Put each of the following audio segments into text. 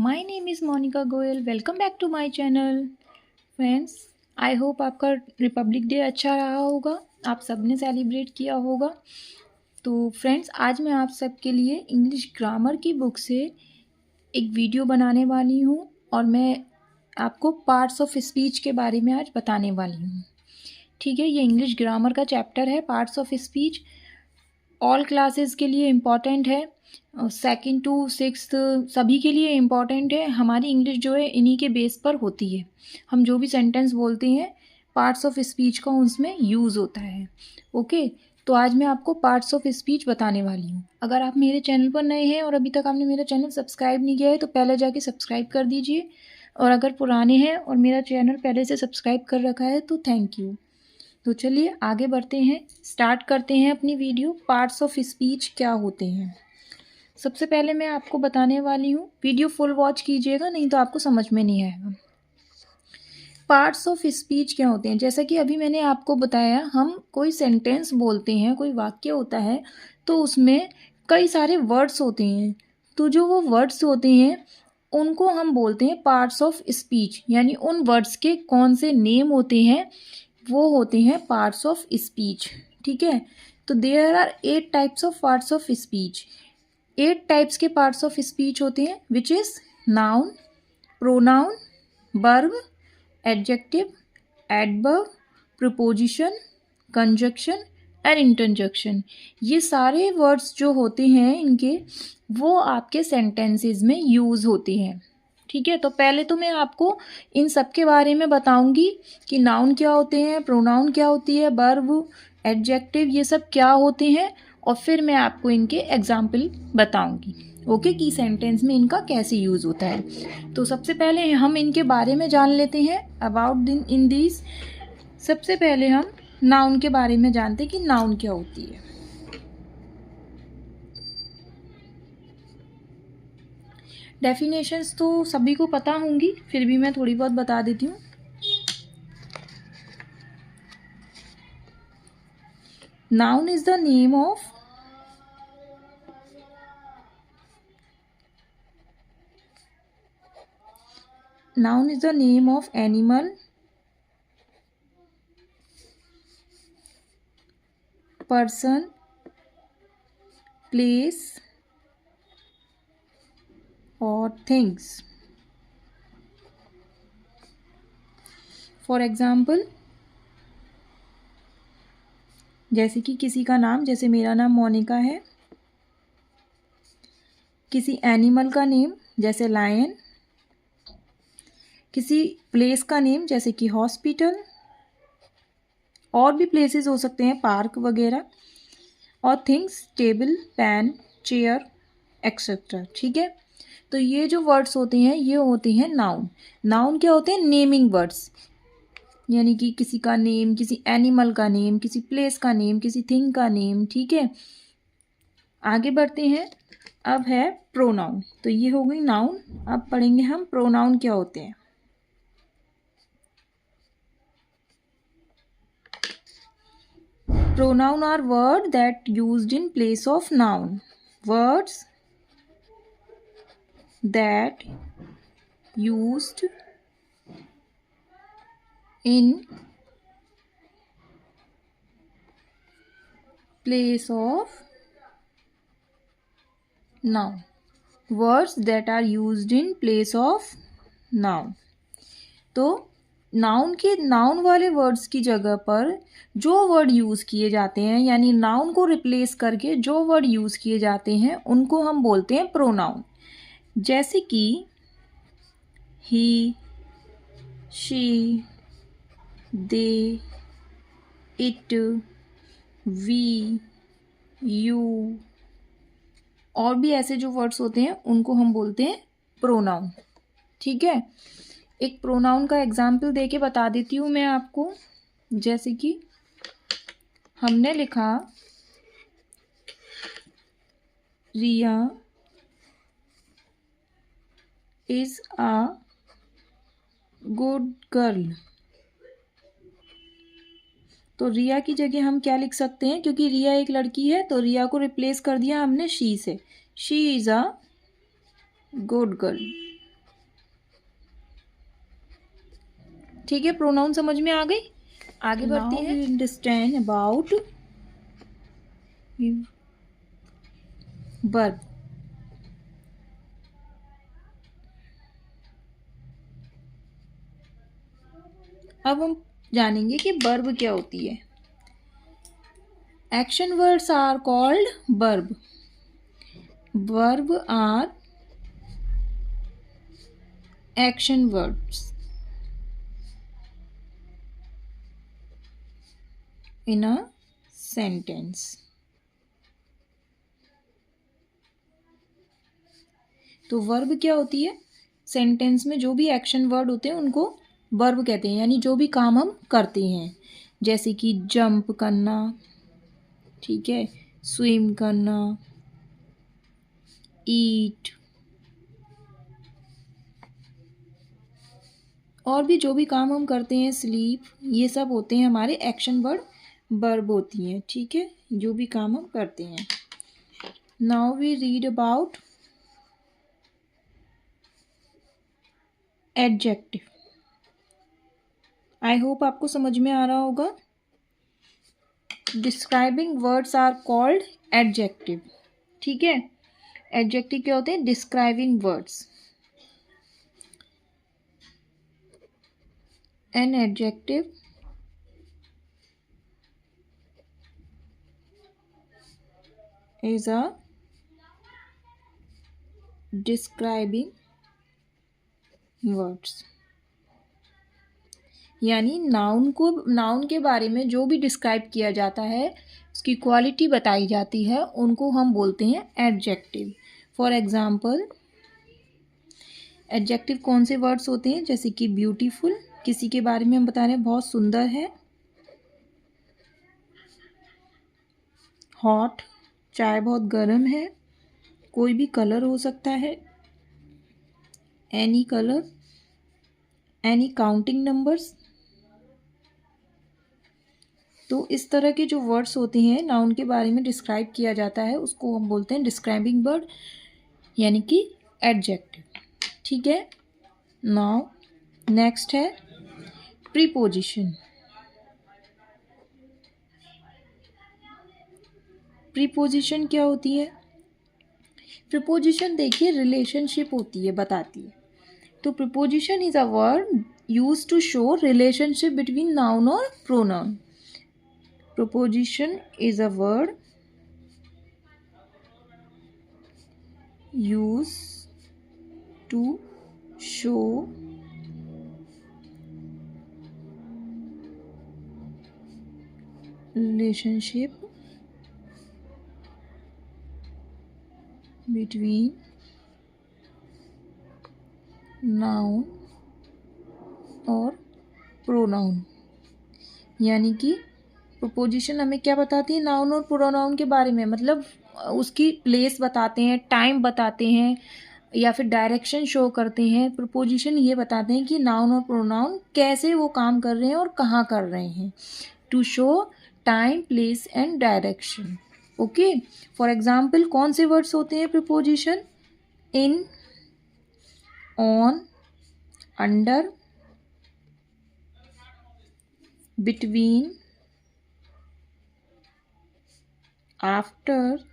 My name is Monika Goyal. Welcome back to my channel. Friends, I hope आपका republic day अच्छा रहा होगा, आप सबने सेलिब्रेट किया होगा। तो फ्रेंड्स, आज मैं आप सबके लिए इंग्लिश ग्रामर की बुक से एक वीडियो बनाने वाली हूँ और मैं आपको पार्ट्स ऑफ स्पीच के बारे में आज बताने वाली हूँ। ठीक है, ये इंग्लिश ग्रामर का चैप्टर है, parts of speech. All classes के लिए इम्पॉर्टेंट है, सेकंड टू सिक्स्थ सभी के लिए इम्पॉर्टेंट है। हमारी इंग्लिश जो है इन्हीं के बेस पर होती है। हम जो भी सेंटेंस बोलते हैं पार्ट्स ऑफ स्पीच का उसमें यूज़ होता है। ओके, तो आज मैं आपको पार्ट्स ऑफ स्पीच बताने वाली हूँ। अगर आप मेरे चैनल पर नए हैं और अभी तक आपने मेरा चैनल सब्सक्राइब नहीं किया है तो पहले जाके सब्सक्राइब कर दीजिए, और अगर पुराने हैं और मेरा चैनल पहले से सब्सक्राइब कर रखा है तो थैंक यू। तो चलिए आगे बढ़ते हैं, स्टार्ट करते हैं अपनी वीडियो। पार्ट्स ऑफ स्पीच क्या होते हैं, सबसे पहले मैं आपको बताने वाली हूँ। वीडियो फुल वॉच कीजिएगा, नहीं तो आपको समझ में नहीं आएगा। पार्ट्स ऑफ स्पीच क्या होते हैं, जैसा कि अभी मैंने आपको बताया, हम कोई सेंटेंस बोलते हैं, कोई वाक्य होता है तो उसमें कई सारे वर्ड्स होते हैं। तो जो वो वर्ड्स होते हैं उनको हम बोलते हैं पार्ट्स ऑफ स्पीच, यानी उन वर्ड्स के कौन से नेम होते हैं वो होते हैं पार्ट्स ऑफ स्पीच। ठीक है, तो there are 8 types of parts of speech. 8 types के पार्ट्स ऑफ स्पीच होते हैं, which is noun, pronoun, verb, adjective, adverb, preposition, conjunction and interjection. ये सारे वर्ड्स जो होते हैं इनके, वो आपके सेंटेंसेस में यूज़ होते हैं। ठीक है, तो पहले तो मैं आपको इन सब के बारे में बताऊंगी कि नाउन क्या होते हैं, प्रोनाउन क्या होती है, वर्ब, एडजेक्टिव, ये सब क्या होते हैं, और फिर मैं आपको इनके एग्जाम्पल बताऊंगी। ओके, कि सेंटेंस में इनका कैसे यूज़ होता है। तो सबसे पहले हम इनके बारे में जान लेते हैं, अबाउट इन दिस। सबसे पहले हम नाउन के बारे में जानते हैं कि नाउन क्या होती है। डेफिनेशंस तो सभी को पता होंगी, फिर भी मैं थोड़ी बहुत बता देती हूँ। Noun is the name of animal, person, place or things. For example, जैसे कि किसी का नाम, जैसे मेरा नाम मोनिका है। किसी एनिमल का नेम जैसे लायन। किसी प्लेस का नेम जैसे कि हॉस्पिटल, और भी प्लेसेस हो सकते हैं, पार्क वगैरह। और things, table, pen, chair etcetera. ठीक है, तो ये जो वर्ड्स होते हैं ये होते हैं नाउन। नाउन क्या होते हैं, नेमिंग वर्ड्स, यानी कि किसी का नेम, किसी एनिमल का नेम, किसी प्लेस का नेम, किसी थिंग का नेम। ठीक है, आगे बढ़ते हैं। अब है प्रोनाउन। तो ये हो गई नाउन, अब पढ़ेंगे हम प्रोनाउन क्या होते हैं। Pronoun are words that used in place of noun. Words that used in place of noun. Words that are used in place of noun. तो नाउन के, नाउन वाले वर्ड्स की जगह पर जो वर्ड यूज़ किए जाते हैं, यानी नाउन को रिप्लेस करके जो वर्ड यूज़ किए जाते हैं उनको हम बोलते हैं प्रोनाउन। जैसे कि he, she, they, it, we, you, और भी ऐसे जो वर्ड्स होते हैं उनको हम बोलते हैं प्रोनाउन। ठीक है, एक प्रोनाउन का एग्जाम्पल दे के बता देती हूँ मैं आपको। जैसे कि हमने लिखा रिया इज अ गुड गर्ल। तो रिया की जगह हम क्या लिख सकते हैं, क्योंकि रिया एक लड़की है तो रिया को रिप्लेस कर दिया हमने शी से। She is a good girl. ठीक है, प्रोनाउन समझ में आ गई। आगे बढ़ते हैं। Now we understand about verb. अब हम जानेंगे कि वर्ब क्या होती है। Action words are called verb. Verb are action words in a sentence. तो वर्ब क्या होती है? सेंटेंस में जो भी एक्शन वर्ड होते हैं उनको वर्ब कहते हैं, यानी जो भी काम हम करते हैं, जैसे कि जंप करना, ठीक है, स्विम करना, ईट, और भी जो भी काम हम करते हैं, स्लीप, ये सब होते हैं हमारे एक्शन वर्ड, वर्ब होती हैं, ठीक है, जो भी काम हम करते हैं। Now we read about adjective. I hope आपको समझ में आ रहा होगा। Describing words are called adjective, ठीक है। एडजेक्टिव क्या होते हैं? Describing words. An adjective is a describing words, यानी नाउन के बारे में जो भी डिस्क्राइब किया जाता है, उसकी क्वालिटी बताई जाती है, उनको हम बोलते हैं एडजेक्टिव। फॉर एग्जाम्पल, एडजेक्टिव कौन से वर्ड्स होते हैं? जैसे कि ब्यूटीफुल, किसी के बारे में हम बता रहे हैं बहुत सुंदर है। हॉट, चाय बहुत गर्म है। कोई भी कलर हो सकता है। Any colour, any counting numbers. तो इस तरह के जो वर्ड्स होते हैं, नाउन के बारे में डिस्क्राइब किया जाता है, उसको हम बोलते हैं डिस्क्राइबिंग वर्ड, यानी कि एडजेक्टिव, ठीक है। नाउ नेक्स्ट है प्रीपोजिशन। प्रीपोजिशन क्या होती है? प्रीपोजिशन देखिए रिलेशनशिप होती है, बताती है। तो preposition is a word used to show relationship between noun और pronoun. Preposition is a word used to show relationship between noun और pronoun। यानी कि प्रोपोजिशन हमें क्या बताती है? नाउन और प्रोनाउन के बारे में, मतलब उसकी प्लेस बताते हैं, टाइम बताते हैं, या फिर डायरेक्शन शो करते हैं। प्रोपोजिशन ये बताते हैं कि नाउन और प्रोनाउन कैसे वो काम कर रहे हैं और कहाँ कर रहे हैं, to show time, place and direction. Okay, for example कौन से वर्ड्स होते हैं preposition? In, on, under, between, after.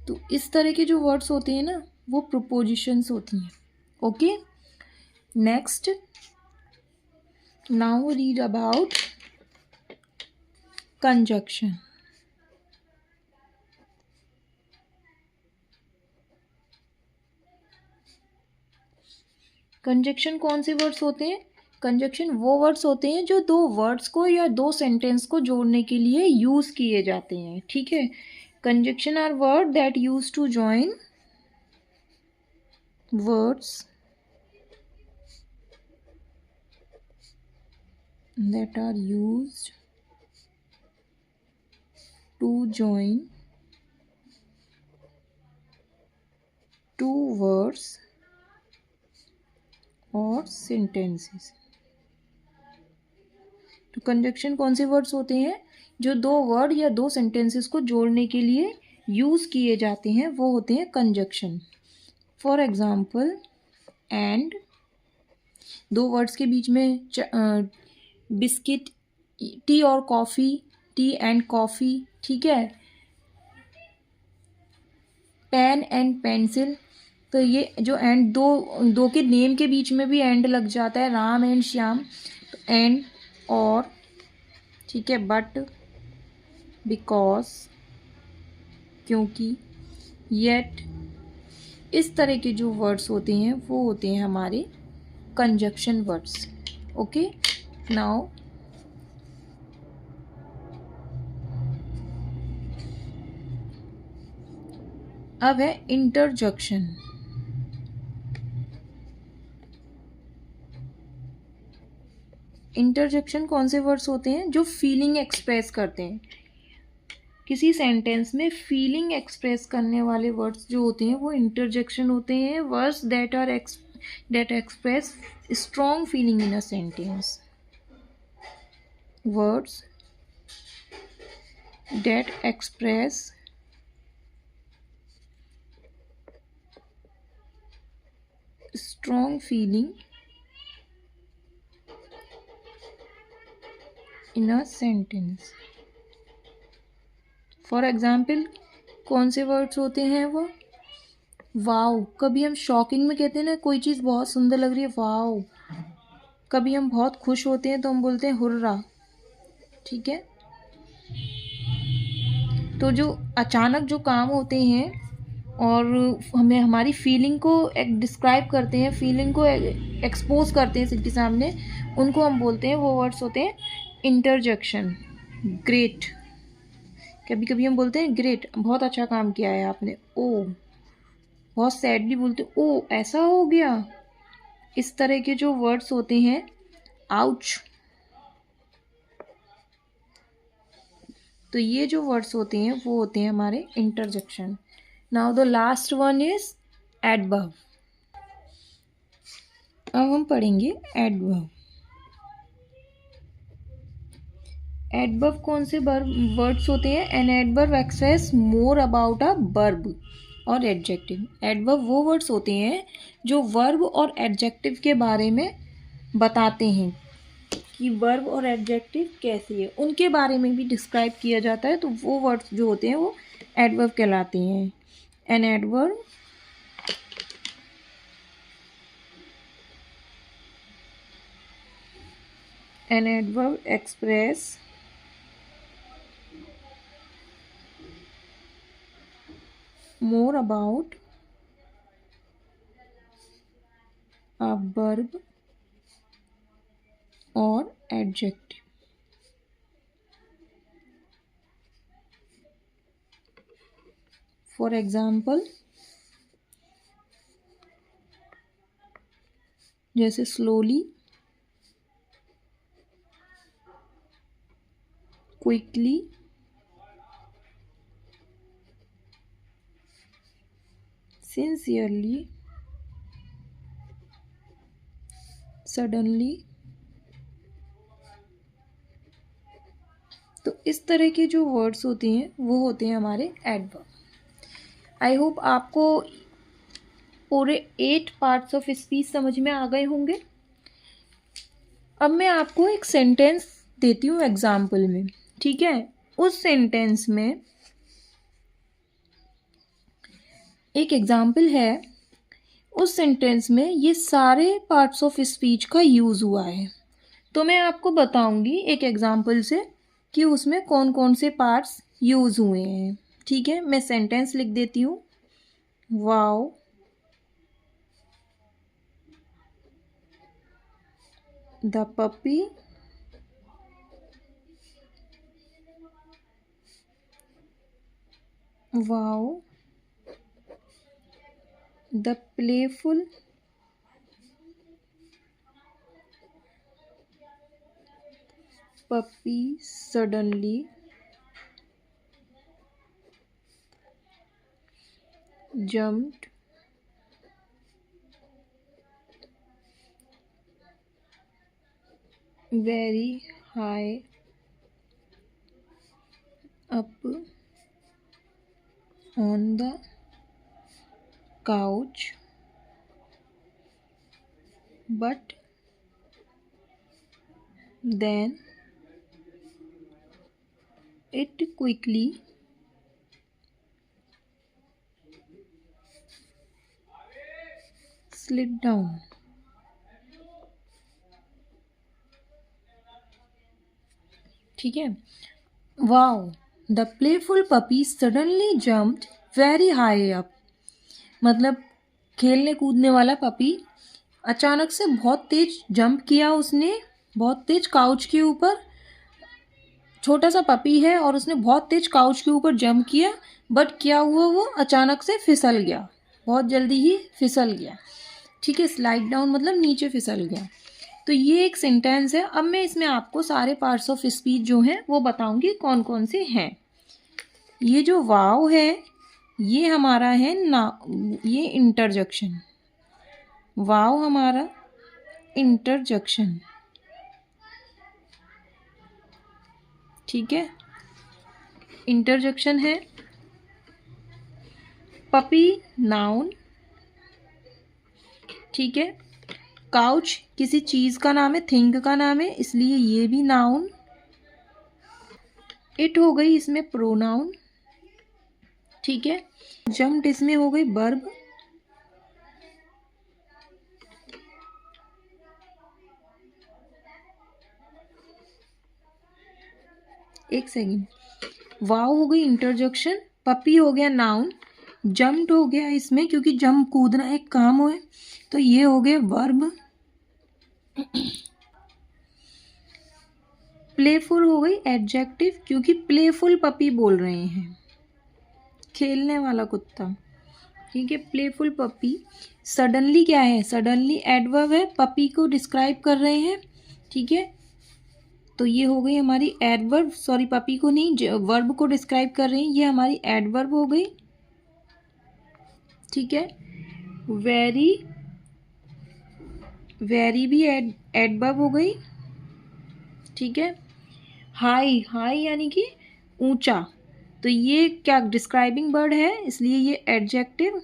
तो इस तरह के जो वर्ड्स होते हैं ना, वो प्रोपोजिशंस होती हैं। Okay, next, now read about conjunction. Conjunction कौन से वर्ड्स होते हैं? कंजक्शन वो वर्ड्स होते हैं जो दो वर्ड्स को या दो सेंटेंस को जोड़ने के लिए यूज किए जाते हैं, ठीक है। Conjunction are word that use to join words that are used to join two words or sentences। तो कंजक्शन कौन से वर्ड्स होते हैं जो दो वर्ड या दो सेंटेंसेस को जोड़ने के लिए यूज किए जाते हैं, वो होते हैं कंजक्शन। फॉर एग्जाम्पल, एंड, दो वर्ड्स के बीच में बिस्किट, टी और कॉफ़ी, टी एंड कॉफ़ी, ठीक है। पेन एंड पेंसिल, तो ये जो एंड दो के नेम के बीच में भी एंड लग जाता है, राम एंड श्याम, तो एंड और, ठीक है। बट, बिकॉज, क्योंकि, येट, इस तरह के जो वर्ड्स होते हैं वो होते हैं हमारे कंजक्शन वर्ड्स। ओके, नाउ अब है इंटरजेक्शन। इंटरजेक्शन कौन से वर्ड्स होते हैं? जो फीलिंग एक्सप्रेस करते हैं, किसी सेंटेंस में फीलिंग एक्सप्रेस करने वाले वर्ड्स जो होते हैं वो इंटरजेक्शन होते हैं। Words that express strong feeling in a sentence. Words that express strong feeling in a sentence। For example कौन से वर्ड्स होते हैं वो? वाओ, कभी हम शॉकिंग में कहते हैं ना कोई चीज़ बहुत सुंदर लग रही है, वाओ। कभी हम बहुत खुश होते हैं तो हम बोलते हैं हुर्रा, ठीक है। तो जो अचानक जो काम होते हैं और हमें हमारी फीलिंग को एक डिस्क्राइब करते हैं, फीलिंग को एक्सपोज करते हैं सबके सामने, उनको हम बोलते हैं, वो वर्ड्स होते हैं इंटरजेक्शन। ग्रेट, कभी कभी हम बोलते हैं ग्रेट, बहुत अच्छा काम किया है आपने। ओ, बहुत सैडली बोलते हैं, ओ ऐसा हो गया। इस तरह के जो वर्ड्स होते हैं, आउच। तो ये जो वर्ड्स होते हैं वो होते हैं हमारे interjection. Now the last one is adverb. अब हम पढ़ेंगे एडवर्ब। एडवर्ब कौन से वर्ड्स होते हैं? An adverb express more about a verb और एडजेक्टिव। एडवर्ब वो वर्ड्स होते हैं जो वर्ब और एडजेक्टिव के बारे में बताते हैं कि वर्ब और एडजेक्टिव कैसे है, उनके बारे में भी डिस्क्राइब किया जाता है। तो वो वर्ड्स जो होते हैं वो एडवर्ब कहलाते हैं। An adverb express more about a verb or adjective। For example, जैसे slowly, quickly, sincerely, suddenly। तो इस तरह के जो वर्ड्स होते हैं वो होते हैं हमारे एडवर्ब। आई होप आपको पूरे 8 पार्ट्स ऑफ स्पीच समझ में आ गए होंगे। अब मैं आपको एक सेंटेंस देती हूँ एग्जाम्पल में, ठीक है। उस सेंटेंस में एक एग्जाम्पल है, उस सेंटेंस में ये सारे पार्ट्स ऑफ स्पीच का यूज़ हुआ है। तो मैं आपको बताऊंगी एक एग्जाम्पल से कि उसमें कौन कौन से पार्ट्स यूज़ हुए हैं, ठीक है। मैं सेंटेंस लिख देती हूँ। Wow, the puppy wow, the playful puppy suddenly jumped very high up on the couch but then it quickly slid down. ठीक है। Wow, the playful puppy suddenly jumped very high up. मतलब खेलने कूदने वाला puppy अचानक से बहुत तेज jump किया उसने, बहुत तेज काउच के ऊपर। छोटा सा पपी है और उसने बहुत तेज काउच के ऊपर जंप किया, बट क्या हुआ, वो अचानक से फिसल गया, बहुत जल्दी ही फिसल गया। ठीक है, स्लाइड डाउन मतलब नीचे फिसल गया। तो ये एक सेंटेंस है। अब मैं इसमें आपको सारे पार्ट्स ऑफ स्पीच जो हैं वो बताऊंगी कौन कौन से हैं। ये जो वाव है ये हमारा है ना, ये इंटरजेक्शन। वाव हमारा इंटरजेक्शन। ठीक है, इंटरजेक्शन है। Puppy noun. ठीक है, काउच किसी चीज़ का नाम है, थिंग का नाम है, इसलिए ये भी नाउन। इट हो गई इसमें प्रोनाउन। ठीक है, जम्प्ड इसमें हो गई वर्ब। एक सेकेंड, वाव हो गई इंटरजेक्शन, पपी हो गया नाउन, जम्प्ड हो गया इसमें क्योंकि जंप कूदना एक काम है, तो ये हो गया वर्ब। प्लेफुल हो गई एडजेक्टिव क्योंकि प्लेफुल पपी बोल रहे हैं, खेलने वाला कुत्ता। ठीक है, प्लेफुल पपी। सडनली क्या है, सडनली एडवर्ब है, पपी को डिस्क्राइब कर रहे हैं। ठीक है, तो ये हो गई हमारी एडवर्ब, सॉरी पपी को नहीं, वर्ब को डिस्क्राइब कर रहे हैं, ये हमारी एडवर्ब हो गई। ठीक है, वेरी, वेरी भी एडवर्ब हो गई। ठीक है, हाई, हाई यानी कि ऊंचा, तो ये क्या डिस्क्राइबिंग वर्ड है, इसलिए ये एडजेक्टिव।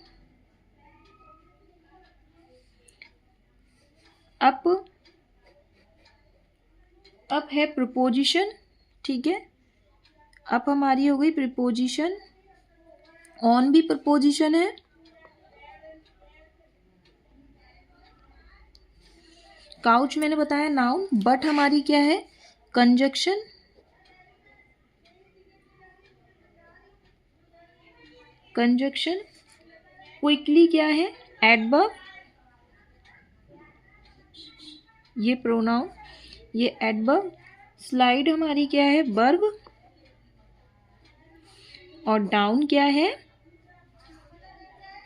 अप है प्रीपोजिशन। ठीक है, अप हमारी हो गई प्रीपोजिशन। ऑन भी प्रीपोजिशन है। काउच मैंने बताया नाउन, बट हमारी क्या है, कंजक्शन। कंजक्शन। क्विकली क्या है, एडवर्ब, ये प्रोनाउन, ये एडवर्ब। स्लाइड हमारी क्या है, वर्ब, और डाउन क्या है,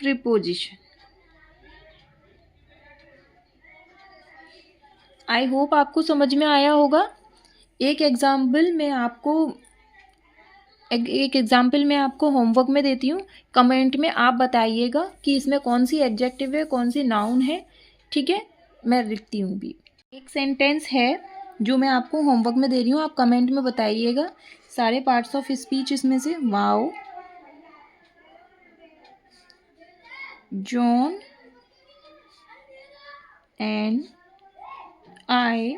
प्रीपोजिशन। आई होप आपको समझ में आया होगा। एक एग्जाम्पल मैं आपको होमवर्क में देती हूँ। कमेंट में आप बताइएगा कि इसमें कौन सी एडजेक्टिव है, कौन सी नाउन है। ठीक है, मैं लिखती हूँ भी। एक सेंटेंस है जो मैं आपको होमवर्क में दे रही हूँ, आप कमेंट में बताइएगा सारे पार्ट्स ऑफ स्पीच इसमें से। Wow, John and I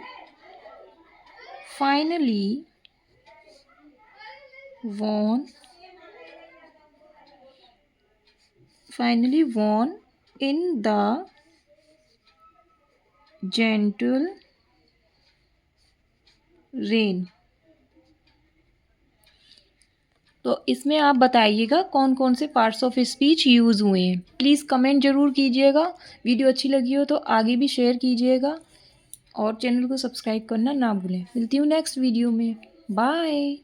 finally won in the gentle rain। तो इसमें आप बताइएगा कौन कौन से पार्ट्स ऑफ स्पीच यूज़ हुए हैं। प्लीज़ कमेंट ज़रूर कीजिएगा। वीडियो अच्छी लगी हो तो आगे भी शेयर कीजिएगा और चैनल को सब्सक्राइब करना ना भूलें। मिलती हूँ नेक्स्ट वीडियो में। बाय।